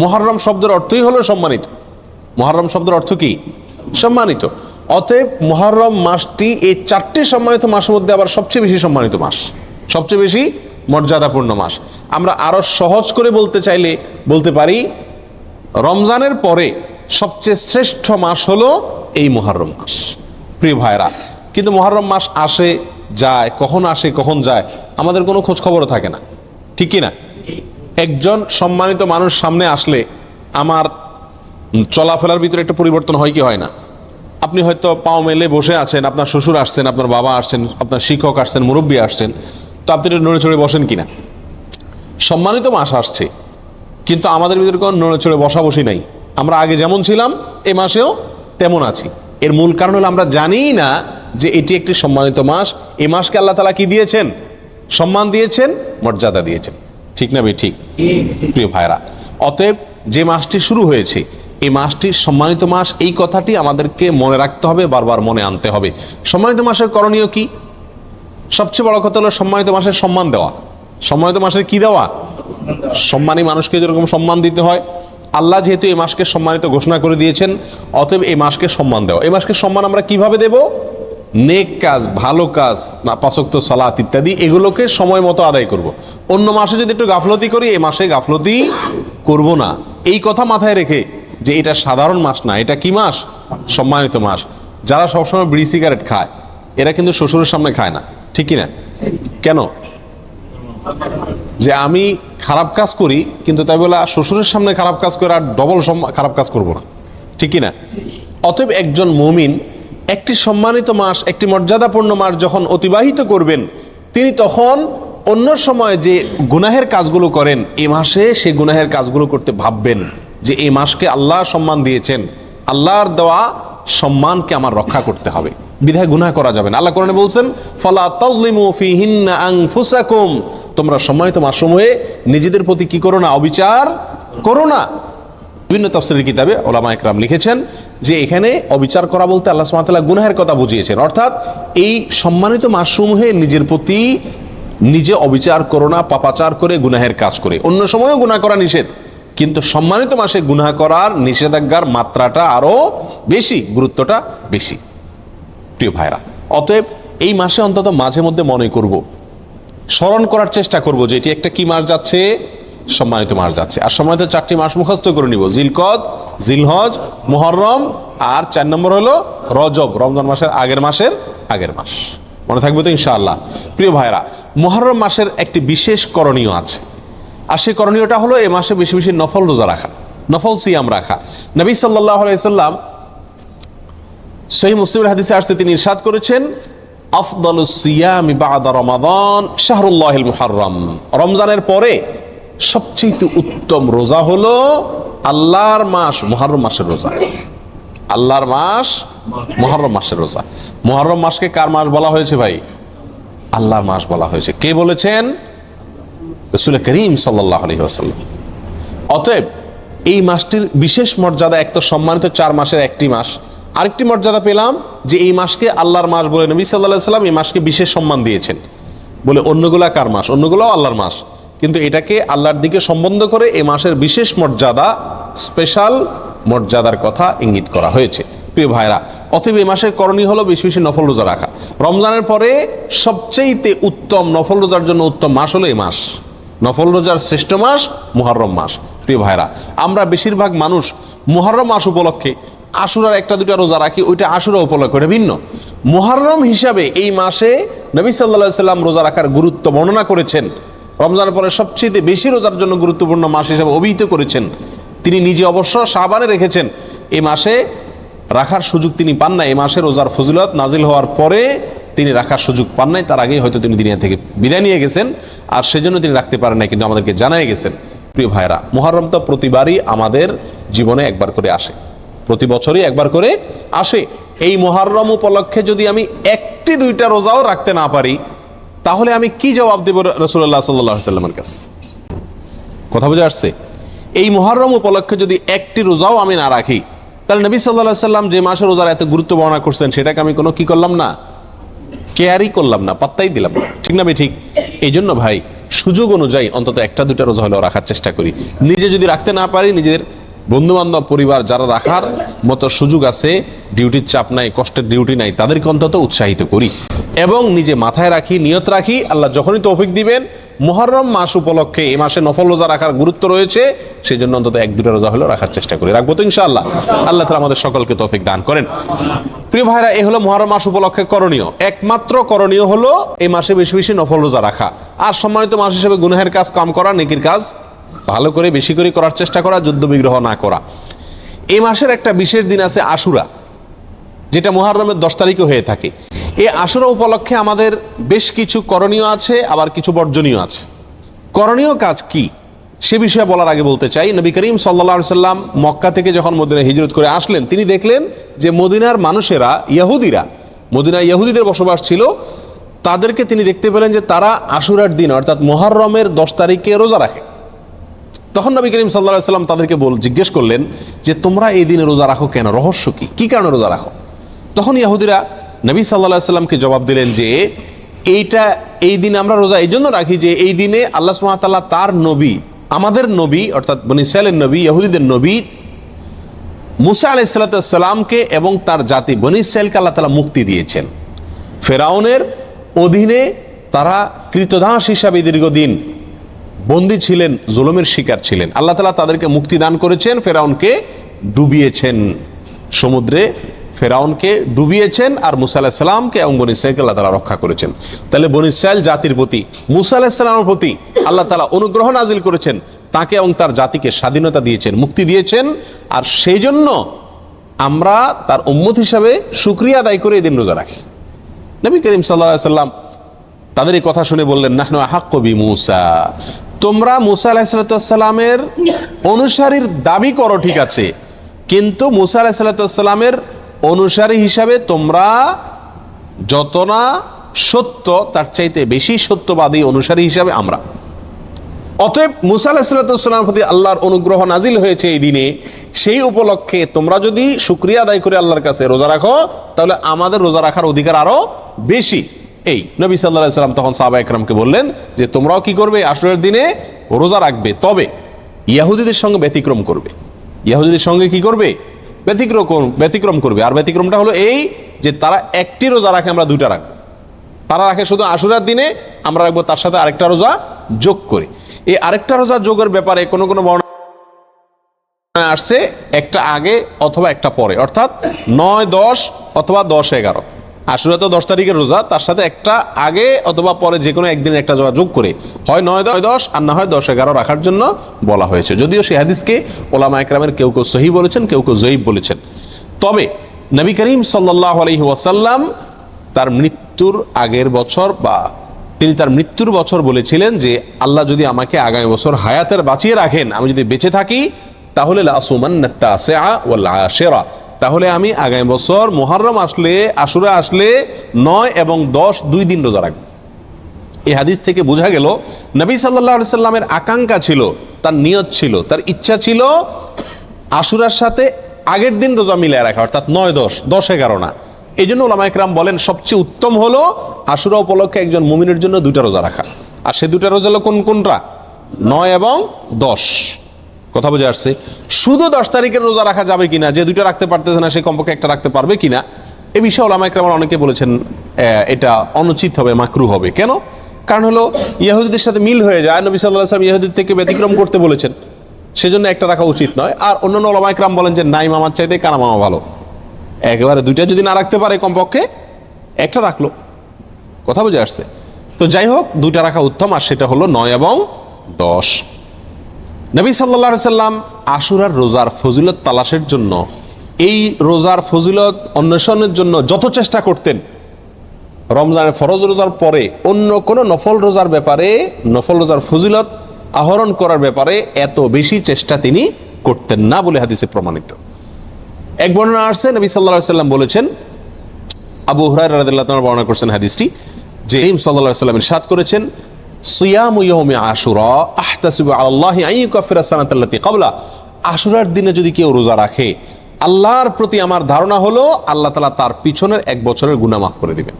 মুহররম শব্দের অর্থই হলো সম্মানিত। মুহররম শব্দের অর্থ কি? সম্মানিত। অতএব মুহররম মাসটি এই 4টি সম্মানিত মাসের মধ্যে আবার সবচেয়ে বেশি সম্মানিত মাস, সবচেয়ে বেশি মর্যাদাপূর্ণ মাস। আমরা আরো সহজ করে বলতে চাইলে বলতে পারি রমজানের পরে সবচেয়ে শ্রেষ্ঠ মাস হলো এই মুহররম মাস। প্রিয় ভাইরা, কিন্তু মুহররম মাস আসে যায়, কখন আসে কখন যায় আমাদের কোনো খোঁজ খবরও থাকে না, ঠিক কি না? একজন সম্মানিত মানুষ সামনে আসলে আমার চলাফেরার ভিতরে একটা পরিবর্তন হয় কি হয় না? আপনি হয়তো পাও মেলে বসে আছেন, আপনার শ্বশুর আসছেন, আপনার বাবা আসছেন, আপনার শিক্ষক আসছেন, মুরব্বী আসছেন, তো আপনি নড়ে চড়ে বসেন কিনা? সম্মানিত মাস আসছে, কিন্তু আমাদের ভিতরে কোনো নড়ে চড়ে বসা বসি নাই। আমরা আগে যেমন ছিলাম এ মাসেও তেমন আছি। এর মূল কারণ হলো আমরা জানিই না যে এটি একটি সম্মানিত মাস। এই মাসকে আল্লাহ তাআলা কি দিয়েছেন? সম্মান দিয়েছেন, মর্যাদা দিয়েছেন, ঠিক না ভাই? ঠিক। প্রিয় ভাইরা, অতএব যে মাসটি শুরু হয়েছে এই মাসটি সম্মানিত মাস, এই কথাটি আমাদেরকে মনে রাখতে হবে, বারবার মনে আনতে হবে। সম্মানিত মাসের করণীয় কি? সবচেয়ে বড় কথা হলো সম্মানিত মাসের সম্মান দেওয়া। সম্মানিত মাসের কি দেওয়া? সম্মানী মানুষকে যেরকম সম্মান দিতে হয়, আল্লাহ যেহেতু এই মাসকে সম্মানিত ঘোষণা করে দিয়েছেন, অতএব এই মাসকে সম্মান দেওয়া। এই মাসকে সম্মান আমরা কিভাবে দেব? নেক কাজ, ভালো কাজ, 5 ওয়াক্ত সালাত ইত্যাদি এগুলোকে সময় মতো আদায় করব। অন্য মাসে যদি একটু গাফলতি করি, এই মাসে গাফলতি করব না। এই কথা মাথায় রেখে যে এটা সাধারণ মাস না, এটা কি মাস? সম্মানিত মাস। যারা সবসময় বিড়ি সিগারেট খায় এরা কিন্তু শ্বশুরের সামনে খায় না, ঠিক কি না? কেন? যে আমি খারাপ কাজ করি, কিন্তু তাই বলে শ্বশুরের সামনে খারাপ কাজ করে আর ডবল খারাপ কাজ করব না, ঠিক কি না? অতএব একজন মুমিন একটি সম্মানিত মাস, একটি মর্যাদাপূর্ণ মাস যখন অতিবাহিত করবেন, তিনি তখন অন্য সময় যে গুনাহের কাজগুলো করেন এই মাসে সে গুনাহের কাজগুলো করতে ভাববেন যে এই মাসকে আল্লাহ সম্মান দিয়েছেন, আল্লাহর দেওয়া সম্মানকে আমার রক্ষা করতে হবে, বিধায় গুনাহ করা যাবে না। আল্লাহ কোরআনে বলছেন, ফালা তাজলিমু ফিহিন্না আনফুসাকুম, তোমরা সম্মানিত মাসসমূহে নিজেদের প্রতি কি করো না? অবিচার করো না। বিভিন্ন তাফসীরের কিতাবে উলামা ইকরাম লিখেছেন যে এখানে অবিচার করা বলতে আল্লাহ সুবহানাহু ওয়া তাআলা গুনাহের কথা বুঝিয়েছেন, অর্থাৎ এই সম্মানিত মাসসমূহে নিজের প্রতি নিজে অবিচার করো না, পাপাচার করে গুনাহের কাজ করে। অন্য সময়ও গুনাহ করা নিষেধ, কিন্তু সম্মানিত মাসে গুনাহ করার নিষেধাজ্ঞার মাত্রাটা আরো বেশি, গুরুত্বটা বেশি। প্রিয় ভাইরা, অতএব এই মাসে অন্তত মাঝে মধ্যে মনে করব, স্মরণ করার চেষ্টা করব যে এটি একটা কি মাস যাচ্ছে? সম্মানিত মাস যাচ্ছে। আর সম্মানিত 4টি মাস মুখস্থ করে নিব, জিলকদ, জিলহজ, মুহররম, আর 4 নম্বর হলো রজব, রমজান মাসের আগের মাস। মনে থাকবে তো ইনশাআল্লাহ? প্রিয় ভাইরা, মুহররম মাসের একটি বিশেষ করণীয় আছে, আর সেই করণীয়টা হলো এই মাসে বেশি বেশি নফল রোজা রাখা, নফল সিয়াম রাখা। নবী সাল্লাল্লাহু আলাইহি সাল্লাম সহিহ মুসলিমের হাদিসে আসছে, তিনি ইরশাদ করেছেন, আফদালুস সিয়ামি বা'দা রমাদান শাহরুল্লাহিল মুহররম, রমজানের পরে সবচেয়ে উত্তম রোজা হলো আল্লাহর মাস মুহররম মাসের রোজা। আল্লাহর মাস মুহররম মাসের রোজা। মুহররম মাসকে কার মাস বলা হয়েছে ভাই? আল্লাহর মাস বলা হয়েছে। কে বলেছেন? রাসূল করিম সাল্লাল্লাহু আলাইহি ওয়াসাল্লাম। অতএব এই মাসটির বিশেষ মর্যাদা, এক তো সম্মানিত 4 মাসের একটি মাস, আরেকটি মর্যাদা পেলাম যে এই মাসকে আল্লাহর মাস বলে নবী সাল্লাল্লাহু আলাইহি ওয়াসাল্লাম এই মাসকে বিশেষ সম্মান দিয়েছেন। বলে অন্যগুলা কার মাস? অন্যগুলোও আল্লাহর মাস, কিন্তু এটাকে আল্লাহর দিকে সম্বন্ধ করে এই মাসের বিশেষ মর্যাদা, স্পেশাল মর্যাদার কথা ইঙ্গিত করা হয়েছে। প্রিয় ভাইরা, অতএব এই মাসের করণীয় হলো বেশি বেশি নফল রোজা রাখা। রমজানের পরে সবচেয়ে উত্তম নফল রোজার জন্য উত্তম মাস হলো এই মাস। নফল রোজার শ্রেষ্ঠ মাস মুহররম মাস। প্রিয় ভাইরা, আমরা বেশিরভাগ মানুষ মুহররম মাস উপলক্ষে আশুরার একটা দুটা রোজা রাখি, ওইটা আশুরা উপলক্ষে, ওটা ভিন্ন। মুহররম হিসাবে এই মাসে নবী সাল্লাল্লাহু আলাইহি সাল্লাম রোজা রাখার গুরুত্ব বর্ণনা করেছেন। রমজানের পরে সবচেয়ে বেশি রোজার জন্য গুরুত্বপূর্ণ মাস হিসেবে অভিহিত করেছেন। তিনি নিজে অবশ্য শাবানে রেখেছেন, এই মাসে রাখার সুযোগ তিনি পান না। এই মাসে রোজার ফজিলত নাজিল হওয়ার পরে তিনি রাখার সুযোগ পান নাই, তার আগেই হয়তো তিনি দুনিয়া থেকে বিদায় নিয়ে গেছেন, আর সেজন্য তিনি রাখতে পারেন নাই, কিন্তু আমাদেরকে জানাই গেছেন। প্রিয় ভাইরা, মুহররম তো প্রতিবারই আমাদের জীবনে একবার করে আসে, প্রতি বছরই একবার করে আসে। এই মুহররম উপলক্ষে যদি আমি একটি দুইটা রোজাও রাখতে না পারি, তাহলে আমি কি জবাব দেব রাসূলুল্লাহ সাল্লাল্লাহু আলাইহি সাল্লামের কাছে? কথা বুঝে আসছে? এই মুহররম উপলক্ষে যদি একটি রোজাও আমি না রাখি, তাহলে নবী সাল্লাল্লাহু আলাইহি সাল্লাম যে মাসে রোজার এত গুরুত্ব বর্ণনা করছেন, সেটাকে আমি কোনো কি করলাম না, কেয়ারই করলাম না, পাত্তাই দিলাম না। ঠিক না ভাই? ঠিক। এই জন্য ভাই, সুযোগ অনুযায়ী অন্তত একটা দুটা রোজা হলেও রাখার চেষ্টা করি। নিজে যদি রাখতে না পারি, নিজের বন্ধু বান্ধব পরিবার যারা রাখার মতো সুযোগ আছে, ডিউটির চাপ নাই, কষ্টের ডিউটি নাই, তাদেরকে অন্তত উৎসাহিত করি এবং নিজে মাথায় রাখি, নিয়ত রাখি, আল্লাহ যখনই তৌফিক দিবেন মুহররম মাস উপলক্ষে এই মাসে নফল রোজা রাখার গুরুত্ব রয়েছে, সেই জন্য অন্তত এক দুটা রোজা হলেও রাখার চেষ্টা করি। রাখবো তো ইনশাআল্লাহ। আল্লাহ তাআলা আমাদের সকলকে তৌফিক দান করেন। প্রিয় ভাইরা, এই হলো মুহররম মাস উপলক্ষে করণীয়। একমাত্র করণীয় হলো এই মাসে বেশি বেশি নফল রোজা রাখা, আর সম্মানিত মাস হিসেবে গুনাহের কাজ কম করা, নেকির কাজ ভালো করে বেশি করে করার চেষ্টা করা, যুদ্ধ বিগ্রহ না করা। এই মাসের একটা বিশেষ দিন আছে আশুরা, যেটা মুহররমের 10 তারিখে হয়ে থাকে। এই আশুরা উপলক্ষে আমাদের বেশ কিছু করণীয় আছে, আবার কিছু বর্জনীয় আছে। করণীয় কাজ কি সে বিষয়ে বলার আগে বলতে চাই, নবী করিম সাল্লাল্লাহু আলাইহি সাল্লাম মক্কা থেকে যখন মদিনায় হিজরত করে আসলেন, তিনি দেখলেন যে মদিনার মানুষেরা, ইহুদিরা, মদিনায় ইহুদিদের বসবাস ছিল, তাদেরকে তিনি দেখতে পেলেন যে তারা আশুরার দিন অর্থাৎ মুহররমের 10 তারিখে রোজা রাখে। তখন নবী করিম সাল্লাল্লাহু আলাইহি সাল্লাম তাদেরকে জিজ্ঞেস করলেন যে তোমরা এই দিনে রোজা রাখো কেন, রহস্য কি, কি কারণে রোজা রাখো? তখন ইহুদিরা নবী সাল্লাল্লাহু আলাইহি সাল্লামকে জবাব দিলেন যে এই দিনে আমরা রোজা এই জন্য রাখি যে এই দিনে আল্লাহ সুবহানাহু ওয়া তাআলা তার নবী, আমাদের নবী অর্থাৎ বনী ইসরাঈলের নবী, ইহুদিদের নবী মুসা আলাইহিস সালামকে এবং তার জাতি বনী ইসরাঈলকে আল্লাহ তাআলা মুক্তি দিয়েছেন। ফেরাউনের অধীনে তারা কৃতদাস হিসাবে দীর্ঘদিন বন্দী ছিলেন, জুলুমের শিকার ছিলেন। আল্লাহ তাআলা তাদেরকে মুক্তি দান করেছেন, ফেরাউনকে ডুবিয়েছেন, সমুদ্রে ফেরাউনকে ডুবিয়েছেন, আর মুসা আলাইহিস সালামকে এবং বনী ইসরাঈলকে আল্লাহ তাআলা রক্ষা করেছেন। তাহলে বনী ইসরাঈল জাতির প্রতি, মুসা আলাইহিস সালামের প্রতি আল্লাহ তাআলা অনুগ্রহ নাজিল করেছেন, তাকে এবং তার জাতিকে স্বাধীনতা দিয়েছেন, মুক্তি দিয়েছেন। আর সেই জন্য আমরা তার উম্মত হিসাবে শুকরিয়া আদায় করে এই দিন রোজা রাখি। নবী করিম সাল্লাল্লাহু আলাইহি সাল্লাম তাদের এই কথা শুনে বললেন, নাহনু আহাক্কু বিমূসা, তোমরা মুসা আলাইহিস সালামের অনুসারীর দাবি করো ঠিক আছে, কিন্তু মুসা আলাইহিস সালামের অনুসারী হিসাবে তোমরা যত না সত্য, তার চাইতে বেশি সত্যবাদী অনুসারী হিসাবে আমরা। অতএব মুসা আলাইহিস সালামের প্রতি আল্লাহর অনুগ্রহ নাজিল হয়েছে এই দিনে, সেই উপলক্ষে তোমরা যদি শুকরিয়া আদায় করে আল্লাহর কাছে রোজা রাখো, তাহলে আমাদের রোজা রাখার অধিকার আরো বেশি। এই নবী সাল্লাল্লাহু আলাইহি সাল্লাম তখন সাহাবা একরামকে বললেন যে তোমরাও কি করবে, আশুরার দিনে রোজা রাখবে, তবে ইহুদিদের সঙ্গে ব্যতিক্রম করবে। ইহুদিদের সঙ্গে কি করবে? ব্যতিক্রম করবে। আর ব্যতিক্রমটা হলো এই যে তারা একটি রোজা রাখে, আমরা দুইটা রাখবো। তারা রাখে শুধু আশুরার দিনে, আমরা রাখবো তার সাথে আরেকটা রোজা যোগ করে। এই আরেকটা রোজা যোগের ব্যাপারে কোনো কোনো বর্ণনা আসছে একটা আগে অথবা একটা পরে, অর্থাৎ 9, 10 অথবা 10, 11। আশুরা তো 10 তারিখের রোজা, তার সাথে একটা আগে অথবা পরে যে কোনো একদিন একটা রোজা যোগ করে হয় 9, 10 আর না হয় 10, 11 রাখার জন্য বলা হয়েছে। যদিও সেই হাদিসকে ওলামা একরামের কেউ কেউ সহিহ বলেছেন, কেউ কেউ জয়ীফ বলেছেন। তবে নবী করিম সাল্লাল্লাহু আলাইহি ওয়াসাল্লাম তার মৃত্যুর আগের বছর বা তিনি তার মৃত্যুর বছর বলেছিলেন যে আল্লাহ যদি আমাকে আগামী বছর হায়াতের বাঁচিয়ে রাখেন, আমি যদি বেঁচে থাকি, তাহলে লাসুমান্নাত তাসিআ ওয়াল আশিরা, তাহলে আমি আগামী বছর মুহররম আসলে, আশুরা আসলে 9 এবং 10 2 দিন রোজা রাখবো। এই হাদিস থেকে বোঝা গেল নবী সাল্লাল্লাহু আলাইহি সাল্লামের আকাঙ্ক্ষা ছিল, তার নিয়ত ছিল, তার ইচ্ছা ছিল আশুরার সাথে আগের দিন রোজা মিলিয়ে রাখা, অর্থাৎ 9, 10, 11 না। এই জন্য ওলামা ইকরাম বলেন সবচেয়ে উত্তম হলো আশুরা উপলক্ষে একজন মুমিনের জন্য 2টা রোজা রাখা। আর সে 2টা রোজা হলো কোনটা? 9 এবং 10। কথা বোঝা আসছে? শুধু 10 তারিখের রোজা রাখা যাবে কিনা, যে 2টা রাখতে পারতেছে না সে কমপক্ষে একটা রাখতে পারবে কিনা, এ বিষয়ে ওলামা ইকরাম অনেকে বলেছেন এটা অনুচিত হবে, মাকরুহ হবে। কেন? কারণ হলো ইহুদিদের সাথে মিল হয়ে যায়, নবী সাল্লাল্লাহু আলাইহি ওয়াসাল্লাম ইহুদিদের থেকে ব্যতিক্রম করতে বলেছেন, সেজন্য একটা রাখা উচিত নয়। আর অন্যান্য ওলামা ইকরাম বলেন যে নাই মামার চাইতে কানা মামা ভালো, একেবারে দুইটা যদি না রাখতে পারে কমপক্ষে একটা রাখলো। কথা বুঝে আসছে? তো যাই হোক, দুইটা রাখা উত্তম, আর সেটা হলো 9 এবং 10। নবী সাল্লাল্লাহু আলাইহি সাল্লাম আশুরার রোজার ফজিলত তালাশের জন্য, এই রোজার ফজিলত অন্বেষণের জন্য যত চেষ্টা করতেন, রমজানের ফরজ রোজার পরে অন্য কোনো নফল রোজার ব্যাপারে, নফল রোজার ফজিলত আহরণ করার ব্যাপারে এত বেশি চেষ্টা তিনি করতেন না বলে হাদিসে প্রমাণিত। এক বর্ণনা আসছে, নবী সাল্লাল্লাহু আলাইহি সাল্লাম বলেছেন, আবু হুরায়রা রাদিয়াল্লাহু তাআলা বর্ণনা করছেন হাদিসটি, যে নবী সাল্লাল্লাহু আলাইহি সাল্লাম ইরশাদ করেছেন, সিয়ামু ইয়াউমি আশুরা আহতাসিবু আলাল্লাহি আন ইউকাফিরা সানাতাল্লাতী ক্বাবলা। আশুরার দিনে যদি কেউ রোজা রাখে, আল্লাহর প্রতি আমার ধারণা হলো আল্লাহ তাআলা তার পিছনের 1 বছরের গুনাহ মাফ করে দিবেন।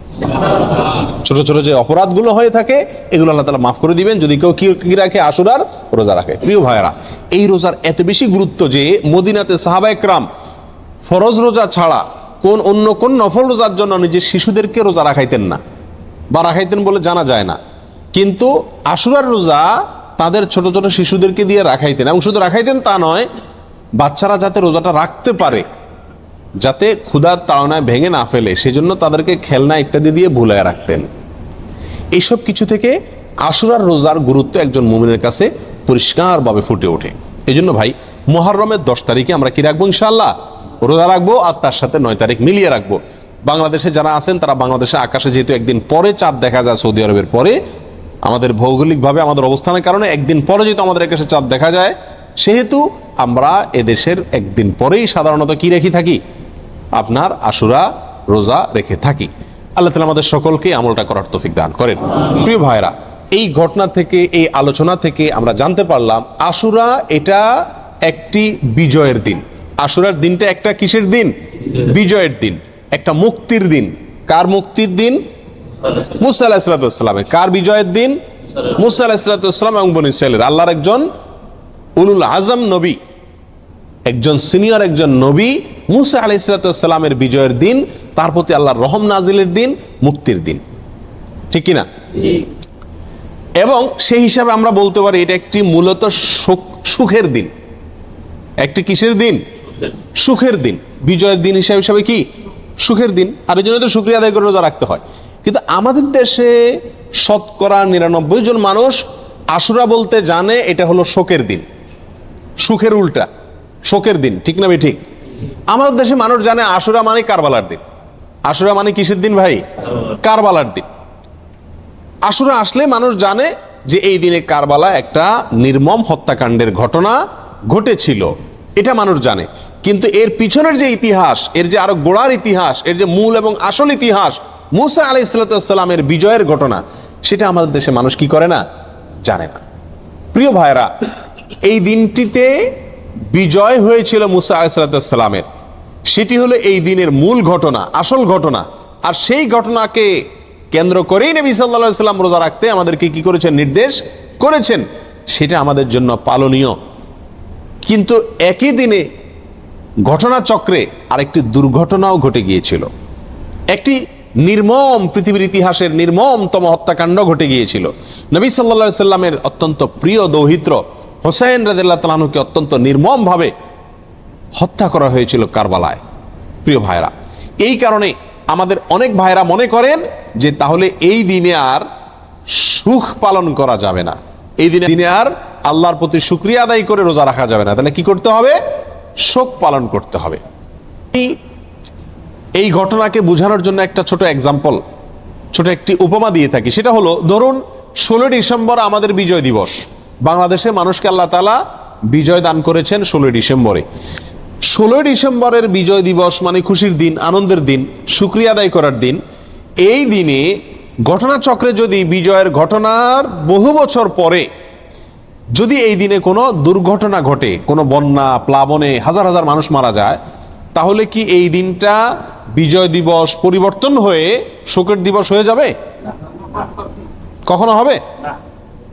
ছোট ছোট যে অপরাধগুলো হয়ে থাকে এগুলো আল্লাহ তাআলা মাফ করে দিবেন যদি কেউ কি রাখে, আশুরার রোজা রাখে। প্রিয় ভাইয়েরা, এই রোজার এত বেশি গুরুত্ব যে মদিনাতে সাহাবায়ে কেরাম ফরজ রোজা ছাড়া অন্য কোন নফল রোজার জন্য নিজের শিশুদেরকে রোজা রাখাইতেন না, বা রাখাইতেন বলে জানা যায় না, কিন্তু আশুরার রোজা তাদের ছোট ছোট শিশুদেরকে দিয়ে রাখাইতেন। এবং শুধু রাখাইতেন তা নয়, বাচ্চারা যাতে রোজাটা রাখতে পারে, যাতে ক্ষুধার তাড়নায় ভেঙে না ফেলে, সেজন্য তাদেরকে খেলনা ইত্যাদি দিয়ে ভুলায় রাখতেন। এইসব কিছু থেকে আশুরার রোজার গুরুত্ব একজন মুমিনের কাছে পরিষ্কারভাবে ফুটে ওঠে। এই জন্য ভাই, মুহররমের 10 তারিখে আমরা কি রাখবো? ইনশাআল্লাহ রোজা রাখবো, আর তার সাথে 9 তারিখ মিলিয়ে রাখবো। বাংলাদেশে যারা আছেন তারা বাংলাদেশে আকাশে যেহেতু একদিন পরে চাঁদ দেখা যায় সৌদি আরবের পরে, আমাদের ভৌগোলিকভাবে আমাদের অবস্থানের কারণে একদিন পরে যেহেতু আমাদের আকাশে চাঁদ দেখা যায়, সেহেতু আমরা এদেশের একদিন পরেই সাধারণত কি রেখে থাকি, আপনার আশুরা রোজা রেখে থাকি। আল্লাহ তাআলা আমাদের সকলকে আমলটা করার তৌফিক দান করেন। প্রিয় ভাইরা, এই ঘটনা থেকে, এই আলোচনা থেকে আমরা জানতে পারলাম আশুরা এটা একটি বিজয়ের দিন। আশুরার দিনটা একটা কিসের দিন? বিজয়ের দিন, একটা মুক্তির দিন। কার মুক্তির দিন? মুসা আলাইহিস সালামের। কার বিজয়ের দিন? মুসা আলাইহিস সালাম এবং বনী ইসরাইলের। আল্লাহর একজন উলুল আজম নবী, একজন সিনিয়র একজন নবী মুসা আলাইহিস সালামের বিজয়ের দিন, তার প্রতি আল্লাহর রহম নাজিলের দিন, মুক্তির দিন, ঠিক কিনা? এবং সেই হিসাবে আমরা বলতে পারি এটা একটি মূলত সুখের দিন। একটি কিসের দিন? সুখের দিন। বিজয়ের দিন হিসাবে কি? সুখের দিন। আর এই জন্য তো শুকরিয়া আদায় করে রোজা রাখতে হয়। কিন্তু আমাদের দেশে শতকরা 99 জন মানুষ আশুরা বলতে জানে এটা হলো শোকের দিন, সুখের উল্টা শোকের দিন, ঠিক না? ঠিক। আমাদের দেশে মানুষ জানে আশুরা মানে কারবালার দিন। আশুরা মানে কিসের দিন ভাই? কারবালার দিন। আশুরা আসলে মানুষ জানে যে এই দিনে কারবালা একটা নির্মম হত্যাকাণ্ডের ঘটনা ঘটেছিল, এটা মানুষ জানে। কিন্তু এর পিছনের যে ইতিহাস, এর যে আরো গোড়ার ইতিহাস, এর যে মূল এবং আসল ইতিহাস, মুসা আলাইহিস সালামের বিজয়ের ঘটনা, সেটা আমাদের দেশে মানুষ কি করে না? জানে না। প্রিয় ভাইরা, এই দিনটিতে বিজয় হয়েছিল মুসা আলাইহিস সালামের, সেটি হলো এই দিনের মূল ঘটনা, আসল ঘটনা। আর সেই ঘটনাকে কেন্দ্র করেই নবী সাল্লাল্লাহু আলাইহি সাল্লাম রোজা রাখতে আমাদেরকে কি করেছেন? নির্দেশ করেছেন। সেটা আমাদের জন্য পালনীয়। কিন্তু একই দিনে ঘটনাচক্রে আরেকটি দুর্ঘটনাও ঘটে গিয়েছিল। একটি নির্মম, পৃথিবীর ইতিহাসের নির্মমতম হত্যাকাণ্ড ঘটে গিয়েছিল। নবী সাল্লাল্লাহু আলাইহি সাল্লামের অত্যন্ত প্রিয় দৌহিত্র হোসেন রাদিয়াল্লাহু তাআলা আনহুকে অত্যন্ত নির্মমভাবে হত্যা করা হয়েছিল কারবালায়। প্রিয় ভাইরা, এই কারণে আমাদের অনেক ভাইরা মনে করেন যে তাহলে এই দিনে আর সুখ পালন করা যাবে না, এই দিনে আর আল্লাহর প্রতি শুকরিয়া আদায় করে রোজা রাখা যাবে না, তাহলে কি করতে হবে? শোক পালন করতে হবে। এই ঘটনাকে বোঝানোর জন্য একটা ছোট এক্সাম্পল, ছোট একটি উপমা দিয়ে থাকি। সেটা হলো, ধরুন 16 ডিসেম্বর আমাদের বিজয় দিবস। বাংলাদেশে মানুষকে আল্লাহ তাআলা বিজয় দান করেছেন 16 ডিসেম্বরে। 16 ডিসেম্বরের বিজয় দিবস মানে খুশির দিন, আনন্দের দিন, শুকরিয়া আদায় করার দিন। এই দিনে ঘটনাচক্রে যদি বিজয়ের ঘটনার বহু বছর পরে যদি এই দিনে কোনো দুর্ঘটনা ঘটে, কোনো বন্যা, প্লাবনে হাজার হাজার মানুষ মারা যায়, তাহলে কি এই দিনটা বিজয় দিবস পরিবর্তন হয়ে শোকের দিবস হয়ে যাবে? কখনো হবে?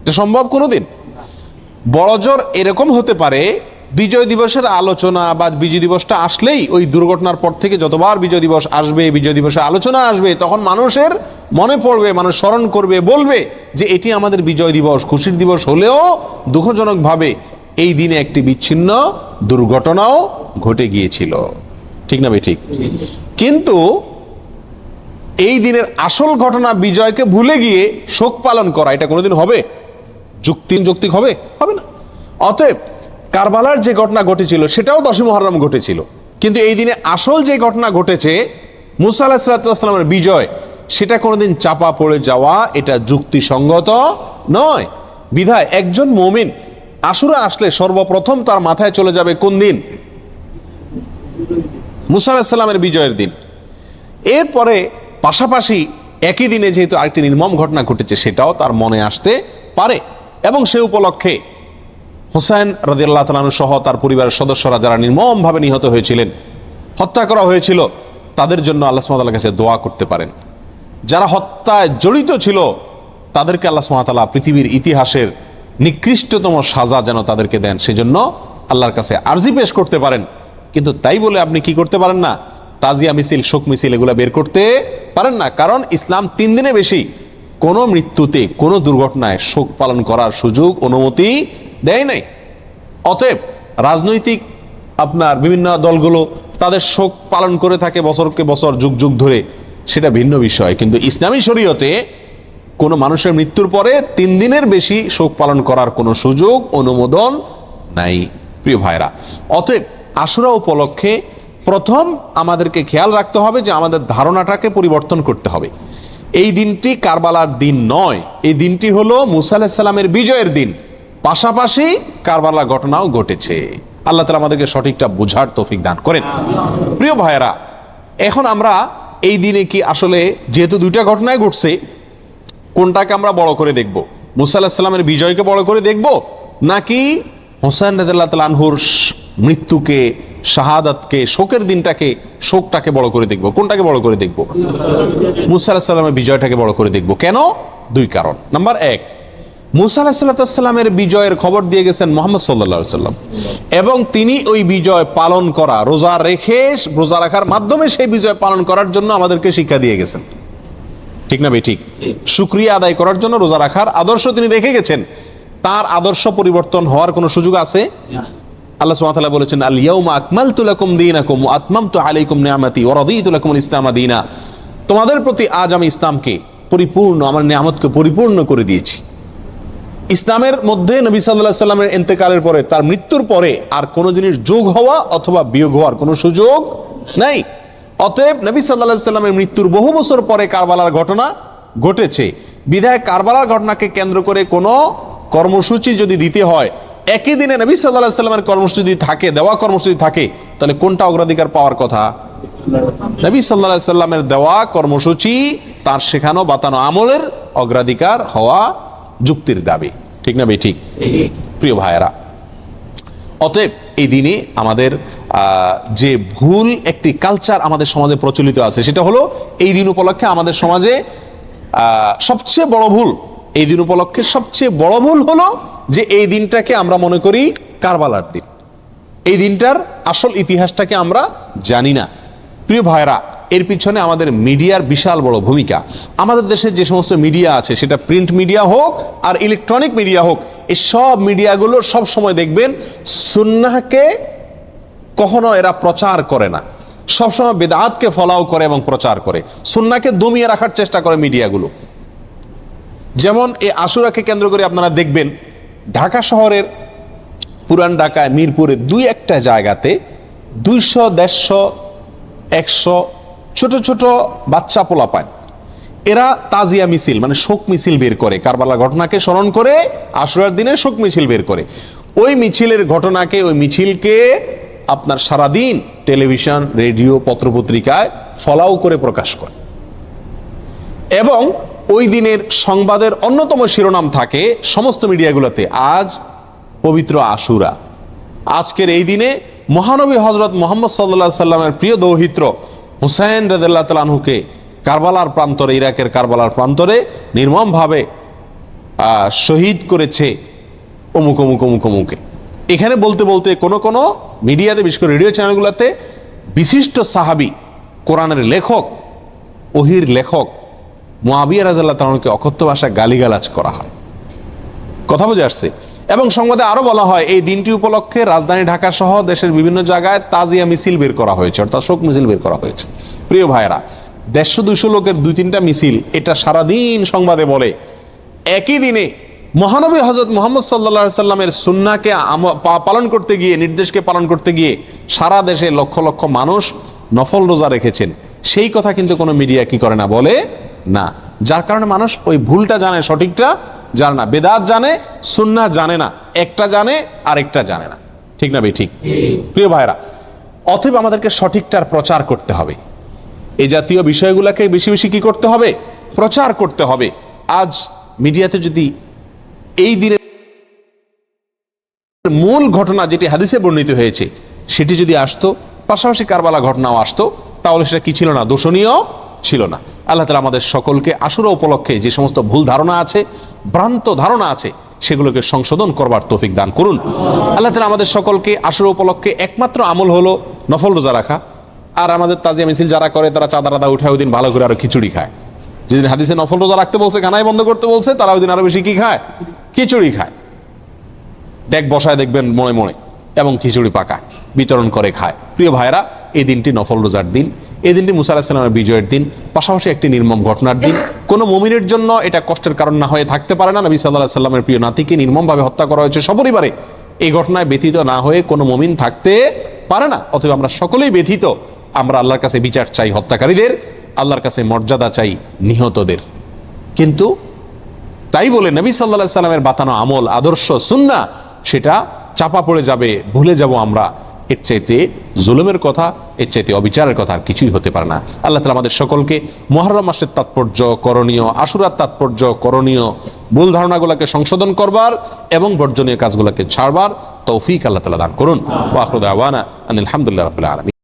এটা সম্ভব কোনোদিন? বড়জোর এরকম হতে পারে বিজয় দিবসের আলোচনা বা বিজয় দিবসটা আসলেই ওই দুর্ঘটনার পর থেকে যতবার বিজয় দিবস আসবে, বিজয় দিবসে আলোচনা আসবে, তখন মানুষের মনে পড়বে, মানুষ স্মরণ করবে, বলবে যে এটি আমাদের বিজয় দিবস, খুশির দিবস হলেও দুঃখজনকভাবে এই দিনে একটি বিচ্ছিন্ন দুর্ঘটনাও ঘটে গিয়েছিল। ঠিক না ভাই? ঠিক। কিন্তু এই দিনের আসল ঘটনা বিজয়কে ভুলে গিয়ে শোক পালন করা, এটা কোনোদিন হবে? যৌক্তিক হবে? হবে না। অতএব কারবালার যে ঘটনা ঘটেছিল সেটাও 10ই মুহররম ঘটেছিল, কিন্তু এই দিনে আসল যে ঘটনা ঘটেছে মুসা আলাইহিস সালামের বিজয়, সেটা কোনোদিন চাপা পড়ে যাওয়া এটা যুক্তিসঙ্গত নয়। বিধায় একজন মুমিন আশুরা আসলে সর্বপ্রথম তার মাথায় চলে যাবে কোন দিন? মুসা আলাইহিস সালামের বিজয়ের দিন। এরপরে পাশাপাশি একই দিনে যেহেতু আরেকটি নির্মম ঘটনা ঘটেছে সেটাও তার মনে আসতে পারে, এবং সে উপলক্ষে হুসাইন রাদিয়াল্লাহু তাআলা আনহু সহ তার পরিবারের সদস্যরা যারা নির্মমভাবে নিহত হয়েছিলেন, হত্যা করা হয়েছিল, তাদের জন্য আল্লাহ সুবহানাহু ওয়া তাআলার কাছে দোয়া করতে পারেন। যারা হত্যায় জড়িত ছিল তাদেরকে আল্লাহ সুবহানাহু ওয়া তাআলা পৃথিবীর ইতিহাসের নিকৃষ্টতম সাজা যেন তাদেরকে দেন, সেজন্য আল্লাহর কাছে আরজি পেশ করতে পারেন। কিন্তু তাই বলে আপনি কি করতে পারেন না? তাজিয়া মিছিল, শোক মিছিল এগুলা বের করতে পারেন না, কারণ ইসলাম 3 দিনে বেশি কোনো মৃত্যুতে, কোনো দুর্ঘটনায় শোক পালন করার সুযোগ, অনুমতি দেয় নাই। অতএব রাজনৈতিক আপনার বিভিন্ন দলগুলো তাদের শোক পালন করে থাকে বছরকে বছর, যুগ যুগ ধরে, সেটা ভিন্ন বিষয়। কিন্তু ইসলামী শরীয়তে কোনো মানুষের মৃত্যুর পরে 3 দিনের বেশি শোক পালন করার কোনো সুযোগ, অনুমোদন নাই প্রিয় ভাইরা। অতএব আশুরা উপলক্ষে প্রথম আমাদেরকে খেয়াল রাখতে হবে যে আমাদের ধারণাটাকে পরিবর্তন করতে হবে। এই দিনটি কারবালার দিন নয়, এই দিনটি হলো মুসা আলাইহিস সালামের বিজয়ের দিন, পাশাপাশি কারবালা ঘটনাও ঘটেছে। আল্লাহ তাআলা আমাদেরকে সঠিকটা বুঝার তৌফিক দান করেন। প্রিয় ভাইয়েরা, এখন আমরা এই দিনে কি আসলে যেহেতু 2টা ঘটনায় ঘটছে, কোনটাকে আমরা বড় করে দেখব? মুসা আলাইহিস সালামের বিজয়কে বড় করে দেখব, নাকি হুসাইন রাদিয়াল্লাহু তাআলা আনহুর মৃত্যুকে, শাহাদাতকে, শোকের দিনটাকে, শোকটাকে বড় করে দেখব? কোনটাকে বড় করে দেখব? মুসা আলাইহিস সালামের বিজয়টাকে বড় করে দেখব। কেন? 2 কারণ। নাম্বার 1, মুসা আলাইহিস সালামের বিজয়ের খবর দিয়ে গেছেন মুহাম্মদ সাল্লাল্লাহু আলাইহি ওয়াসাল্লাম, এবং তিনি ওই বিজয় পালন করা, রোজা রাখার মাধ্যমে সেই বিজয় পালন করার জন্য আমাদেরকে শিক্ষা দিয়ে গেছেন। ঠিক না ভাই? ঠিক। শুকরিয়া আদায় করার জন্য রোজা রাখার আদর্শ তিনি রেখে গেছেন। তার আদর্শ পরিবর্তন হওয়ার কোনো সুযোগ আছে? আল্লাহ সুবহানাহু ওয়া তাআলা বলেছেন, আল ইয়াউমা আকমালতু লাকুম দীনাকুম ওয়া আতমামতু আলাইকুম নি'মাতি ওয়া রাদিতু লাকুমুল ইসলামা দীনা। তোমাদের প্রতি আজ আমি ইসলামকে পরিপূর্ণ, আমার নিয়ামতকে পরিপূর্ণ করে দিয়েছি। ইসলামের মধ্যে নবী সাল্লাল্লাহু আলাইহি সাল্লামের ইন্তেকালের পরে, তার মৃত্যুর পরে আর কোনো জিনিস যোগ হওয়া অথবা বিয়োগ হওয়ার কোনো সুযোগ নাই। অতএব নবী সাল্লাল্লাহু আলাইহি সাল্লামের মৃত্যুর বহু বছর পরে কারবালার ঘটনা ঘটেছে, বিধায় কারবালার ঘটনাকে কেন্দ্র করে কোনো কর্মসূচি যদি দিতে হয়, একই দিনে নবী সাল্লাল্লাহু আলাইহি সাল্লামের কর্মসূচি থাকে, দেওয়া কর্মসূচি থাকে, তাহলে কোনটা অগ্রাধিকার পাওয়ার কথা? নবী সাল্লাল্লাহু আলাইহি সাল্লামের দেওয়া কর্মসূচি, তার শেখানো বাতানো আমলের অগ্রাধিকার হওয়া যুক্তির দাবি। ঠিক না ভাই? ঠিক। প্রিয় ভাইয়েরা, অতএব এই দিনে আমাদের যে ভুল একটি কালচার আমাদের সমাজে প্রচলিত আছে, সেটা হলো এই দিন উপলক্ষে আমাদের সমাজে সবচেয়ে বড় ভুল, এই দিন উপলক্ষে সবচেয়ে বড় ভুল হলো যে এই দিনটাকে আমরা মনে করি কারবালার দিন। এই দিনটার আসল ইতিহাসটাকে আমরা জানি না। প্রিয় ভাইরা, এর পিছনে আমাদের মিডিয়ার বিশাল বড় ভূমিকা। আমাদের দেশে যে সমস্ত মিডিয়া আছে, সেটা প্রিন্ট মিডিয়া হোক আর ইলেকট্রনিক মিডিয়া হোক, এই সব মিডিয়াগুলো সব সময় দেখবেন সুন্নাহকে কখনো এরা প্রচার করে না, সবসময় বেদাতকে ফলাও করে এবং প্রচার করে, সুন্নাহকে দমিয়ে রাখার চেষ্টা করে মিডিয়াগুলো। যেমন এই আশুরাকে কেন্দ্র করে আপনারা দেখবেন ঢাকা শহরের পুরান ঢাকায় মিরপুরে 2-1টা জায়গাতে 200, 150, 100 ছোট ছোট বাচ্চা পোলাপান, এরা তাজিয়া মিছিল মানে শোক মিছিল বের করে, কারবালার ঘটনাকে স্মরণ করে আশুরার দিনে শোক মিছিল বের করে। ওই মিছিলের ঘটনাকে, ওই মিছিলকে আপনার সারাদিন টেলিভিশন, রেডিও, পত্রপত্রিকায় ফলাও করে প্রকাশ করে, এবং ওই দিনের সংবাদের অন্যতম শিরোনাম থাকে সমস্ত মিডিয়াগুলোতে, আজ পবিত্র আশুরা। আজকের এই দিনে মহানবী হযরত মুহাম্মদ সাল্লাল্লাহু আলাইহি সাল্লামের প্রিয় দৌহিত্র হুসাইন রাদিয়াল্লাহু তাআলা আনহুকে কারবালার প্রান্তরে, ইরাকের কারবালার প্রান্তরে নির্মমভাবে শহীদ করেছে অমুক অমুক অমুক অমুকে। এখানে বলতে বলতে কোনো মিডিয়াতে, বিশেষ করে রেডিও চ্যানেলগুলোতে বিশিষ্ট সাহাবী, কোরআনের লেখক, ওহির লেখক মুআবিয়া রাদিয়াল্লাহু তাআলাকে অকথ্য ভাষায় গালিগালাজ করা হয়। কথা বুঝে আসছে? এবং সংবাদে আরো বলা হয় এই দিনটি উপলক্ষে রাজধানী ঢাকা সহ দেশের বিভিন্ন জায়গায় তাজিয়া মিছিল বের করা হয়েছে, অর্থাৎ শোক মিছিল বের করা হয়েছে। প্রিয় ভাইরা, 150-200 লোকের 2-3টা মিছিল, এটা সারাদিন সংবাদে বলে। একই দিনে মহানবী হযরত মুহাম্মদ সাল্লাল্লাহু আলাইহি সাল্লামের সুন্নাহকে পালন করতে গিয়ে, নির্দেশকে পালন করতে গিয়ে সারা দেশে লক্ষ লক্ষ মানুষ নফল রোজা রেখেছেন, সেই কথা কিন্তু কোনো মিডিয়া কি করে না, বলে না। যার কারণে মানুষ ওই ভুলটা জানে, সঠিকটা জানে না। বেদাত জানে, সুন্নাহ জানে না। একটা জানে, আরেকটা জানে না। ঠিক না ভাই? ঠিক। প্রিয় ভাইরা, অতএব আমাদেরকে সঠিকটার প্রচার করতে হবে। এই জাতীয় বিষয়গুলোকে বেশি বেশি কি করতে হবে? প্রচার করতে হবে। আজ মিডিয়াতে যদি এই দিনের মূল ঘটনা যেটি হাদিসে বর্ণিত হয়েছে সেটি যদি আসতো, পাশাপাশি কারবালা ঘটনাও আসতো, তাহলে সেটা কি ছিল না? দোষণীয় ছিল না। আল্লাহ তাআলা আমাদের সকলকে আশুরা উপলক্ষে যে সমস্ত ভুল ধারণা আছে, ভ্রান্ত ধারণা আছে, সেগুলোকে সংশোধন করবার তৌফিক দান করুন। আল্লাহ তাআলা আমাদের সকলকে আশুরা উপলক্ষে একমাত্র আমল হলো নফল রোজা রাখা। আর আমাদের তাজিয়া মিছিল যারা করে তারা চাঁদা টাদা উঠায় ওই দিন ভালো করে আরো খিচুড়ি খায়। যেদিন হাদিসে নফল রোজা রাখতে বলছে, কানাই বন্ধ করতে বলছে, তারা ওই দিন আরো বেশি কি খায়? খিচুড়ি খায়। ডেক বসায় দেখবেন মনে মনে, এবং খিচুড়ি পাকায়, বিতরণ করে খায়। প্রিয় ভাইরা, এই দিনটি নফল রোজার দিন, এই দিনটি মুসা আলাইহিস সালামের বিজয়ের দিন, পাশাপাশি একটি নির্মম ঘটনার দিন। কোনো মুমিনের জন্য এটা কষ্টের কারণ না হয়ে থাকতে পারে না। নবী সাল্লাল্লাহু আলাইহি সাল্লামের প্রিয় নাতিকে নির্মমভাবে হত্যা করা হয়েছে সপরিবারে। এই ঘটনায় ব্যথিত না হয়ে কোনো মুমিন থাকতে পারে না। অতএব আমরা সকলেই ব্যথিত। আমরা আল্লাহর কাছে বিচার চাই হত্যাকারীদের, আল্লাহর কাছে মর্যাদা চাই নিহতদের। কিন্তু তাই বলে নবী সাল্লাল্লাহু আলাইহি সাল্লামের বাতানো আমল, আদর্শ, সুন্নাহ সেটা চাপা পড়ে যাবে, ভুলে যাব আমরা। এর চাইতে জুলুমের কথা, এর চাইতে অবিচারের কথা আর কিছুই হতে পারে না। আল্লাহ তাআলা আমাদের সকলকে মুহররম মাসের তাৎপর্য, করণীয়, আশুরার তাৎপর্য, করণীয়, ভুল ধারণাগুলোকে সংশোধন করবার এবং বর্জনীয় কাজগুলোকে ছাড়বার তৌফিক আল্লাহ তাআলা দান করুন। ওয়া আখিরু দাওয়ানা আনিল হামদুলিল্লাহি রাব্বিল আলামিন।